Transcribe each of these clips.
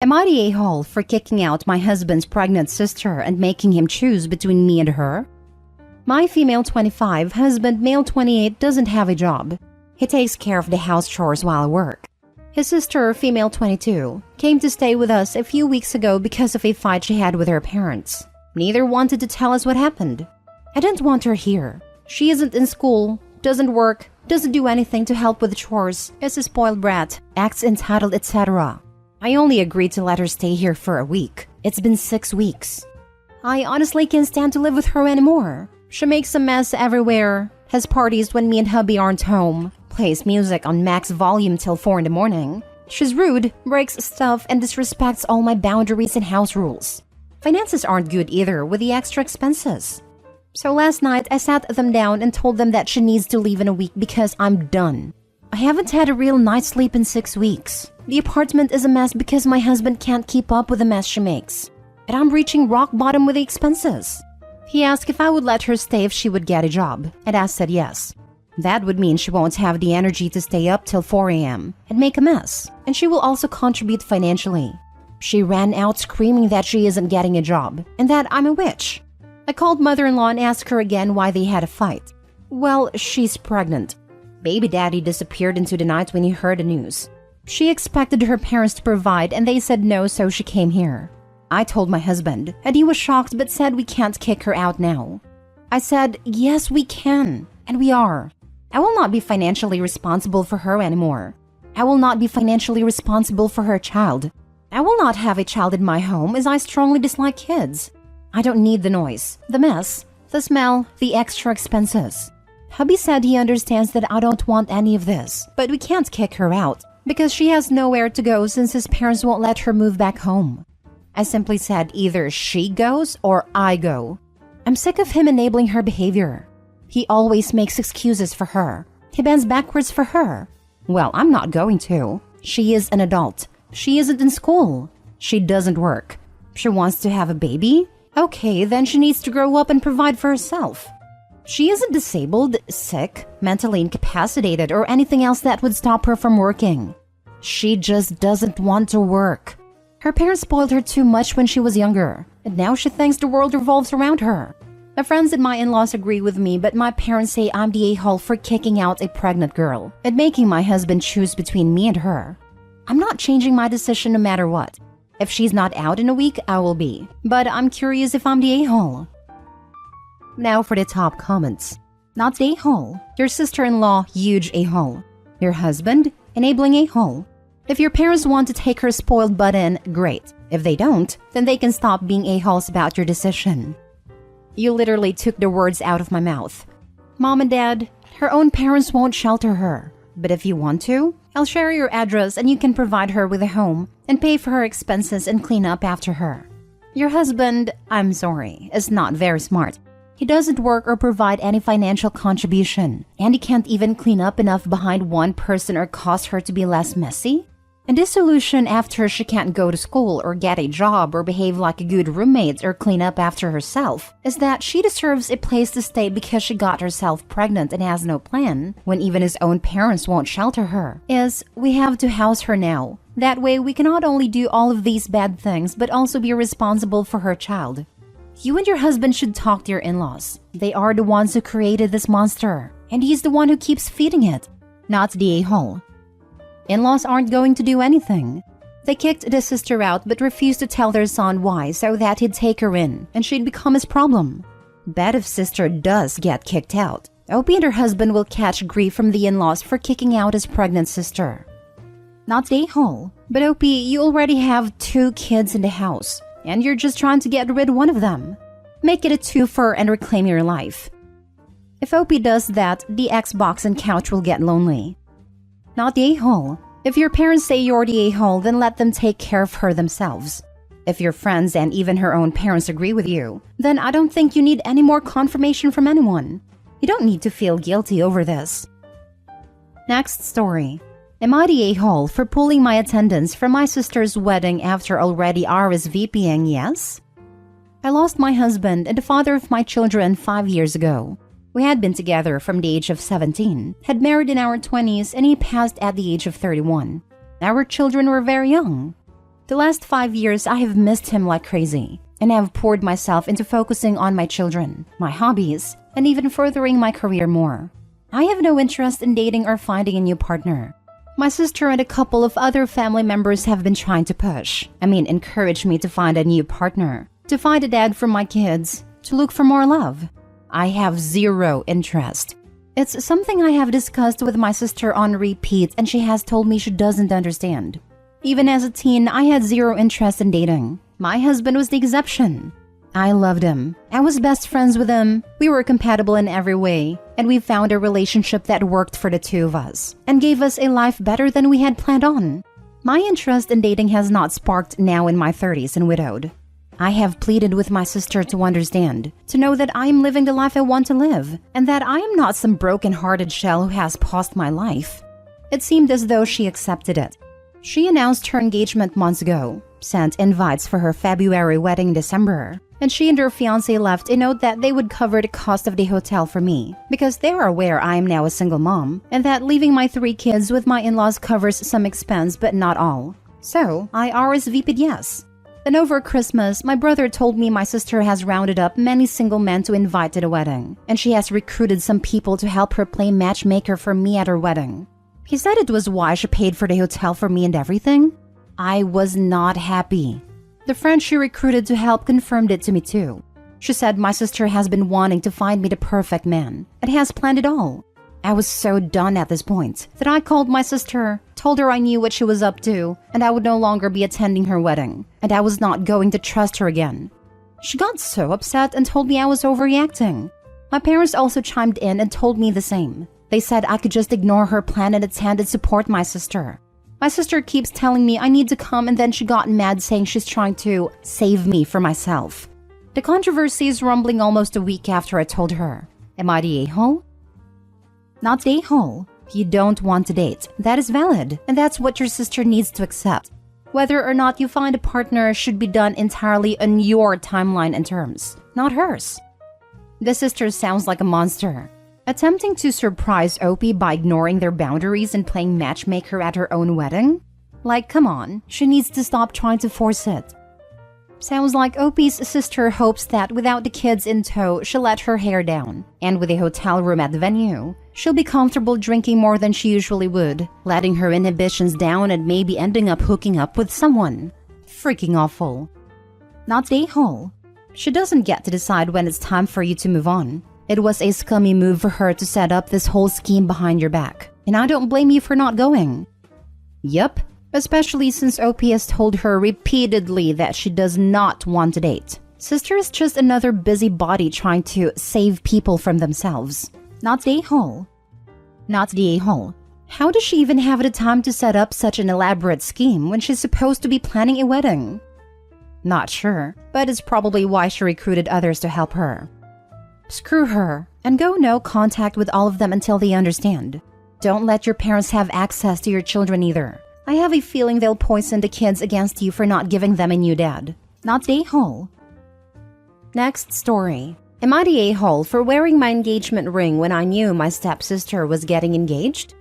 Am I the a-hole for kicking out my husband's pregnant sister and making him choose between me and her? My female 25, husband male 28 doesn't have a job. He takes care of the house chores while at work. His sister, female 22, came to stay with us a few weeks ago because of a fight she had with her parents. Neither wanted to tell us what happened. I didn't want her here. She isn't in school, doesn't work, doesn't do anything to help with the chores, is a spoiled brat, acts entitled, etc. I only agreed to let her stay here for a week. It's been 6 weeks. I honestly can't stand to live with her anymore. She makes a mess everywhere, has parties when me and hubby aren't home, plays music on max volume till 4 in the morning. She's rude, breaks stuff, and disrespects all my boundaries and house rules. Finances aren't good either with the extra expenses. So last night, I sat them down and told them that she needs to leave in a week because I'm done. I haven't had a real night's sleep in 6 weeks. The apartment is a mess because my husband can't keep up with the mess she makes. And I'm reaching rock bottom with the expenses. He asked if I would let her stay if she would get a job, and I said yes. That would mean she won't have the energy to stay up till 4 a.m. and make a mess, and she will also contribute financially. She ran out screaming that she isn't getting a job, and that I'm a witch. I called mother-in-law and asked her again why they had a fight. Well, she's pregnant. Baby daddy disappeared into the night when he heard the news. She expected her parents to provide and they said no, so she came here. I told my husband, and he was shocked but said we can't kick her out now. I said, yes, we can, and we are. I will not be financially responsible for her anymore. I will not be financially responsible for her child. I will not have a child in my home as I strongly dislike kids. I don't need the noise, the mess, the smell, the extra expenses. Hubby said he understands that I don't want any of this, but we can't kick her out because she has nowhere to go since his parents won't let her move back home. I simply said either she goes or I go. I'm sick of him enabling her behavior. He always makes excuses for her. He bends backwards for her. Well, I'm not going to. She is an adult. She isn't in school. She doesn't work. She wants to have a baby? Okay, then she needs to grow up and provide for herself. She isn't disabled, sick, mentally incapacitated, or anything else that would stop her from working. She just doesn't want to work. Her parents spoiled her too much when she was younger, and now she thinks the world revolves around her. My friends and my in-laws agree with me, but my parents say I'm the a-hole for kicking out a pregnant girl and making my husband choose between me and her. I'm not changing my decision no matter what. If she's not out in a week, I will be. But I'm curious if I'm the a-hole. Now for the top comments. Not the a-hole. Your sister-in-law, huge a-hole. Your husband, enabling a-hole. If your parents want to take her spoiled butt in, great. If they don't, then they can stop being a-holes about your decision. You literally took the words out of my mouth. Mom and Dad, her own parents won't shelter her. But if you want to, I'll share your address and you can provide her with a home and pay for her expenses and clean up after her. Your husband, I'm sorry, is not very smart. He doesn't work or provide any financial contribution, and he can't even clean up enough behind one person or cause her to be less messy. And this solution after she can't go to school or get a job or behave like a good roommate or clean up after herself is that she deserves a place to stay because she got herself pregnant and has no plan, when even his own parents won't shelter her, is we have to house her now. That way we can not only do all of these bad things but also be responsible for her child. You and your husband should talk to your in-laws. They are the ones who created this monster, and he's the one who keeps feeding it, not the a-hole. In-laws aren't going to do anything. They kicked the sister out but refused to tell their son why so that he'd take her in and she'd become his problem. Bet if sister does get kicked out, Opie and her husband will catch grief from the in-laws for kicking out his pregnant sister. Not the a-hole, but Opie, you already have 2 kids in the house. And you're just trying to get rid of one of them. Make it a twofer and reclaim your life. If Opie does that, the Xbox and couch will get lonely. Not the a-hole. If your parents say you're the a-hole, then let them take care of her themselves. If your friends and even her own parents agree with you, then I don't think you need any more confirmation from anyone. You don't need to feel guilty over this. Next story. Am I the a-hole for pulling my attendance from my sister's wedding after already RSVPing yes? I lost my husband and the father of my children 5 years ago. We had been together from the age of 17, had married in our 20s, and he passed at the age of 31. Our children were very young. The last 5 years, I have missed him like crazy, and have poured myself into focusing on my children, my hobbies, and even furthering my career more. I have no interest in dating or finding a new partner. My sister and a couple of other family members have been trying to encourage me to find a new partner, to find a dad for my kids, to look for more love. I have zero interest. It's something I have discussed with my sister on repeat, and she has told me she doesn't understand. Even as a teen, I had zero interest in dating. My husband was the exception. I loved him. I was best friends with him. We were compatible in every way, and we found a relationship that worked for the two of us and gave us a life better than we had planned on. My interest in dating has not sparked now in my 30s and widowed. I have pleaded with my sister to understand, to know that I am living the life I want to live, and that I am not some broken-hearted shell who has paused my life. It seemed as though she accepted it. She announced her engagement months ago, sent invites for her February wedding in December, and she and her fiancé left a note that they would cover the cost of the hotel for me because they are aware I am now a single mom and that leaving my 3 kids with my in-laws covers some expense but not all. So I RSVP'd yes. Then over Christmas, my brother told me my sister has rounded up many single men to invite to the wedding, and she has recruited some people to help her play matchmaker for me at her wedding. He said it was why she paid for the hotel for me and everything. I was not happy. The friend she recruited to help confirmed it to me too. She said my sister has been wanting to find me the perfect man and has planned it all. I was so done at this point that I called my sister, told her I knew what she was up to, and I would no longer be attending her wedding, and I was not going to trust her again. She got so upset and told me I was overreacting. My parents also chimed in and told me the same. They said I could just ignore her plan and attend and support my sister. My sister keeps telling me I need to come, and then she got mad saying she's trying to save me for myself. The controversy is rumbling almost a week after I told her. Am I the a-hole? Not the a-hole. You don't want to date. That is valid, and that's what your sister needs to accept. Whether or not you find a partner should be done entirely on your timeline and terms, not hers. The sister sounds like a monster. Attempting to surprise Opie by ignoring their boundaries and playing matchmaker at her own wedding? Like, come on, she needs to stop trying to force it. Sounds like Opie's sister hopes that without the kids in tow, she'll let her hair down. And with a hotel room at the venue, she'll be comfortable drinking more than she usually would, letting her inhibitions down and maybe ending up hooking up with someone. Freaking awful. Not the a-hole. She doesn't get to decide when it's time for you to move on. It was a scummy move for her to set up this whole scheme behind your back, and I don't blame you for not going. Yup, especially since Opie has told her repeatedly that she does not want to date. Sister is just another busybody trying to save people from themselves. Not the a-hole. Not the a-hole. How does she even have the time to set up such an elaborate scheme when she's supposed to be planning a wedding? Not sure, but it's probably why she recruited others to help her. Screw her, and go no contact with all of them until they understand. Don't let your parents have access to your children either. I have a feeling they'll poison the kids against you for not giving them a new dad. Not the a-hole. Next story. Am I the a-hole for wearing my engagement ring when I knew my stepsister was getting engaged?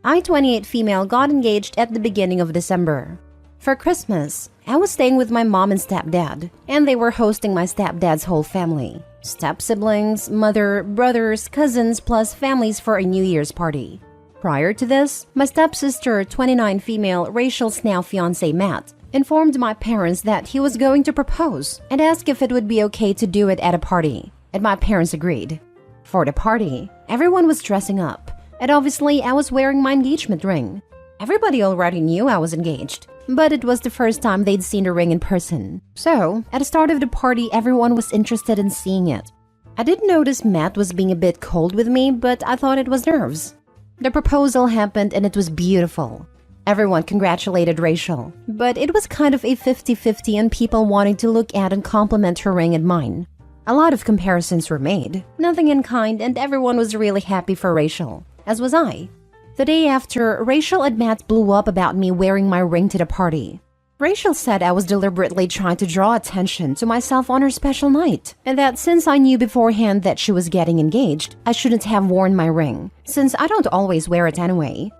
I, 28 female, got engaged at the beginning of December. For Christmas, I was staying with my mom and stepdad, and they were hosting my stepdad's whole family. Step-siblings, mother, brothers, cousins, plus families for a New Year's party. Prior to this, my stepsister, 29 female, Rachel's now fiancé Matt, informed my parents that he was going to propose and asked if it would be okay to do it at a party, and my parents agreed. For the party, everyone was dressing up, and obviously I was wearing my engagement ring. Everybody already knew I was engaged, but it was the first time they'd seen the ring in person. So, at the start of the party, everyone was interested in seeing it. I did notice Matt was being a bit cold with me, but I thought it was nerves. The proposal happened and it was beautiful. Everyone congratulated Rachel, but it was kind of a 50-50 on people wanting to look at and compliment her ring and mine. A lot of comparisons were made, nothing in kind, and everyone was really happy for Rachel, as was I. The day after, Rachel and Matt blew up about me wearing my ring to the party. Rachel said I was deliberately trying to draw attention to myself on her special night, and that since I knew beforehand that she was getting engaged, I shouldn't have worn my ring, since I don't always wear it anyway.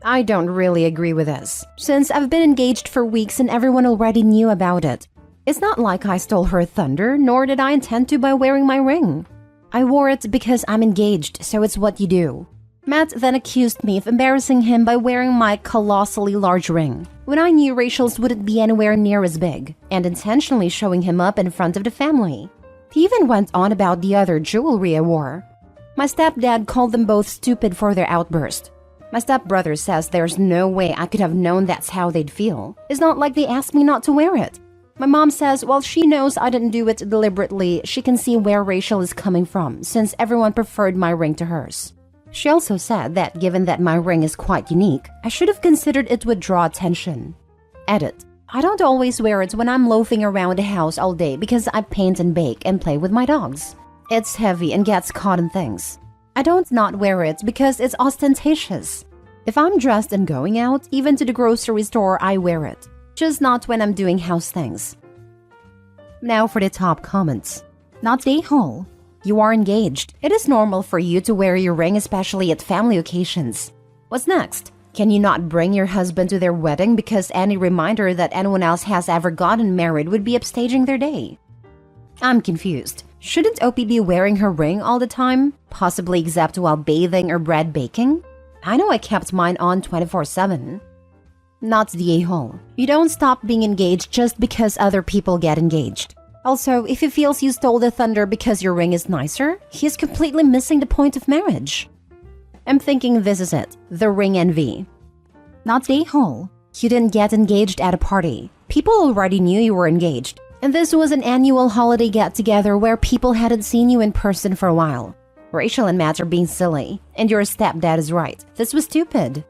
I don't really agree with this, since I've been engaged for weeks and everyone already knew about it. It's not like I stole her thunder, nor did I intend to by wearing my ring. I wore it because I'm engaged, so it's what you do. Matt then accused me of embarrassing him by wearing my colossally large ring, when I knew Rachel's wouldn't be anywhere near as big, and intentionally showing him up in front of the family. He even went on about the other jewelry I wore. My stepdad called them both stupid for their outburst. My stepbrother says there's no way I could have known that's how they'd feel. It's not like they asked me not to wear it. My mom says while she knows I didn't do it deliberately, she can see where Rachel is coming from since everyone preferred my ring to hers. She also said that given that my ring is quite unique, I should have considered it would draw attention. Edit. I don't always wear it when I'm loafing around the house all day because I paint and bake and play with my dogs. It's heavy and gets caught in things. I don't not wear it because it's ostentatious. If I'm dressed and going out, even to the grocery store, I wear it. Just not when I'm doing house things. Now for the top comments. Not a-hole. You are engaged. It is normal for you to wear your ring, especially at family occasions. What's next? Can you not bring your husband to their wedding because any reminder that anyone else has ever gotten married would be upstaging their day? I'm confused. Shouldn't Opie be wearing her ring all the time? Possibly except while bathing or bread baking? I know I kept mine on 24/7. Not the a-hole. You don't stop being engaged just because other people get engaged. Also, if he feels you stole the thunder because your ring is nicer, he is completely missing the point of marriage. I'm thinking this is it, the ring envy. Not the a-hole. You didn't get engaged at a party. People already knew you were engaged. And this was an annual holiday get-together where people hadn't seen you in person for a while. Rachel and Matt are being silly, and your stepdad is right. This was stupid.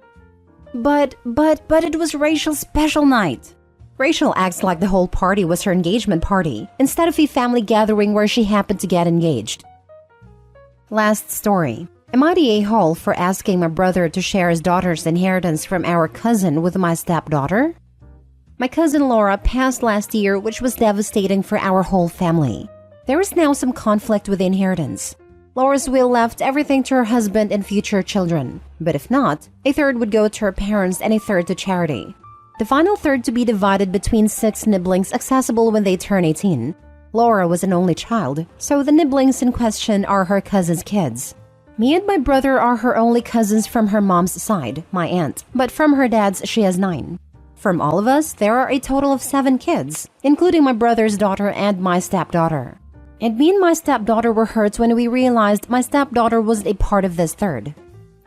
But it was Rachel's special night. Rachel acts like the whole party was her engagement party, instead of a family gathering where she happened to get engaged. Last story. Am I the a-hole for asking my brother to share his daughter's inheritance from our cousin with my stepdaughter? My cousin Laura passed last year, which was devastating for our whole family. There is now some conflict with the inheritance. Laura's will left everything to her husband and future children, but if not, a third would go to her parents and a third to charity. The final third to be divided between 6 nibblings accessible when they turn 18. Laura was an only child, so the nibblings in question are her cousin's kids. Me and my brother are her only cousins from her mom's side, my aunt, but from her dad's she has 9. From all of us, there are a total of 7 kids, including my brother's daughter and my stepdaughter. And me and my stepdaughter were hurt when we realized my stepdaughter wasn't a part of this third.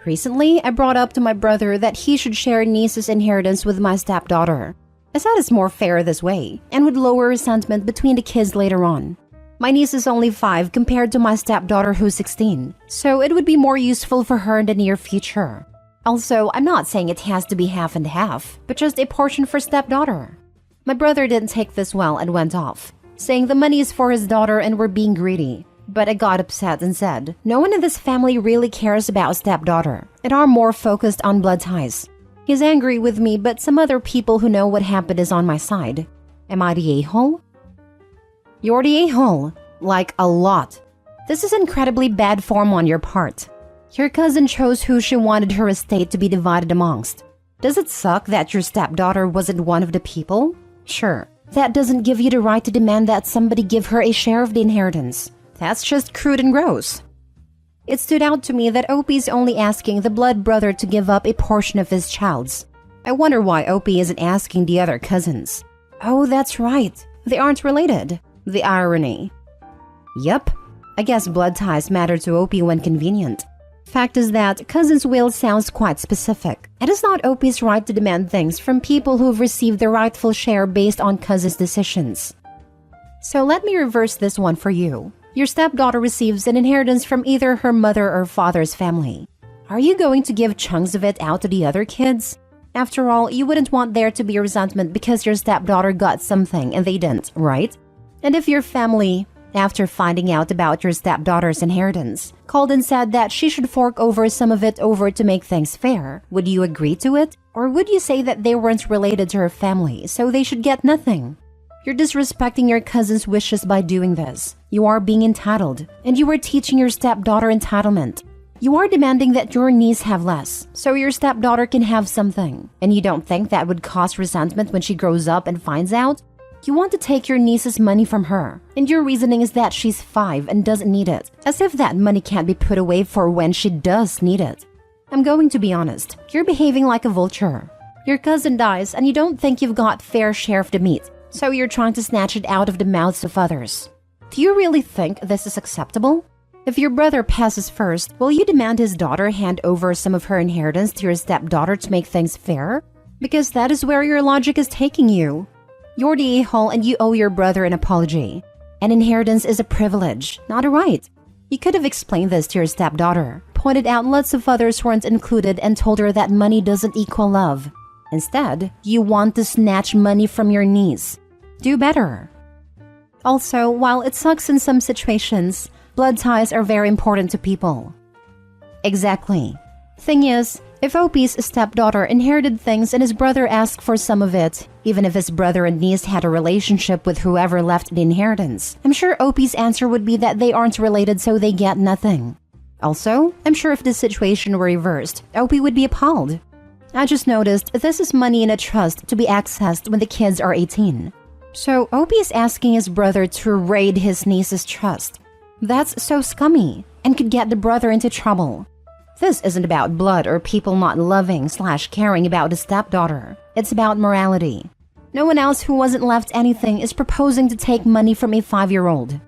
Recently, I brought up to my brother that he should share niece's inheritance with my stepdaughter. I said it's more fair this way, and would lower resentment between the kids later on. My niece is only 5 compared to my stepdaughter who's 16, so it would be more useful for her in the near future. Also, I'm not saying it has to be half and half, but just a portion for stepdaughter. My brother didn't take this well and went off, saying the money is for his daughter and we're being greedy. But I got upset and said, no one in this family really cares about stepdaughter and are more focused on blood ties. He's angry with me, but some other people who know what happened is on my side. Am I the a-hole? You're the a-hole. Like a lot. This is incredibly bad form on your part. Your cousin chose who she wanted her estate to be divided amongst. Does it suck that your stepdaughter wasn't one of the people? Sure. That doesn't give you the right to demand that somebody give her a share of the inheritance. That's just crude and gross. It stood out to me that Opie's only asking the blood brother to give up a portion of his child's. I wonder why Opie isn't asking the other cousins. Oh, that's right. They aren't related. The irony. Yep. I guess blood ties matter to Opie when convenient. Fact is that cousin's will sounds quite specific. It is not Opie's right to demand things from people who have received their rightful share based on cousin's decisions. So let me reverse this one for you. Your stepdaughter receives an inheritance from either her mother or father's family. Are you going to give chunks of it out to the other kids? After all, you wouldn't want there to be resentment because your stepdaughter got something and they didn't, right? And if your family, after finding out about your stepdaughter's inheritance, called and said that she should fork over some of it over to make things fair, would you agree to it? Or would you say that they weren't related to her family, so they should get nothing? You're disrespecting your cousin's wishes by doing this. You are being entitled, and you are teaching your stepdaughter entitlement. You are demanding that your niece have less, so your stepdaughter can have something. And you don't think that would cause resentment when she grows up and finds out? You want to take your niece's money from her, and your reasoning is that she's 5 and doesn't need it, as if that money can't be put away for when she does need it. I'm going to be honest, you're behaving like a vulture. Your cousin dies and you don't think you've got fair share of the meat, so you're trying to snatch it out of the mouths of others. Do you really think this is acceptable? If your brother passes first, will you demand his daughter hand over some of her inheritance to your stepdaughter to make things fair? Because that is where your logic is taking you. You're the a-hole and you owe your brother an apology. An inheritance is a privilege, not a right. You could have explained this to your stepdaughter, pointed out lots of others weren't included, and told her that money doesn't equal love. Instead, you want to snatch money from your niece. Do better. Also, while it sucks in some situations, blood ties are very important to people. Exactly. Thing is, if OP's stepdaughter inherited things and his brother asked for some of it, even if his brother and niece had a relationship with whoever left the inheritance, I'm sure OP's answer would be that they aren't related so they get nothing. Also, I'm sure if this situation were reversed, OP would be appalled. I just noticed this is money in a trust to be accessed when the kids are 18. So OP is asking his brother to raid his niece's trust. That's so scummy and could get the brother into trouble. This isn't about blood or people not loving/caring about the stepdaughter. It's about morality. No one else who wasn't left anything is proposing to take money from a 5-year-old.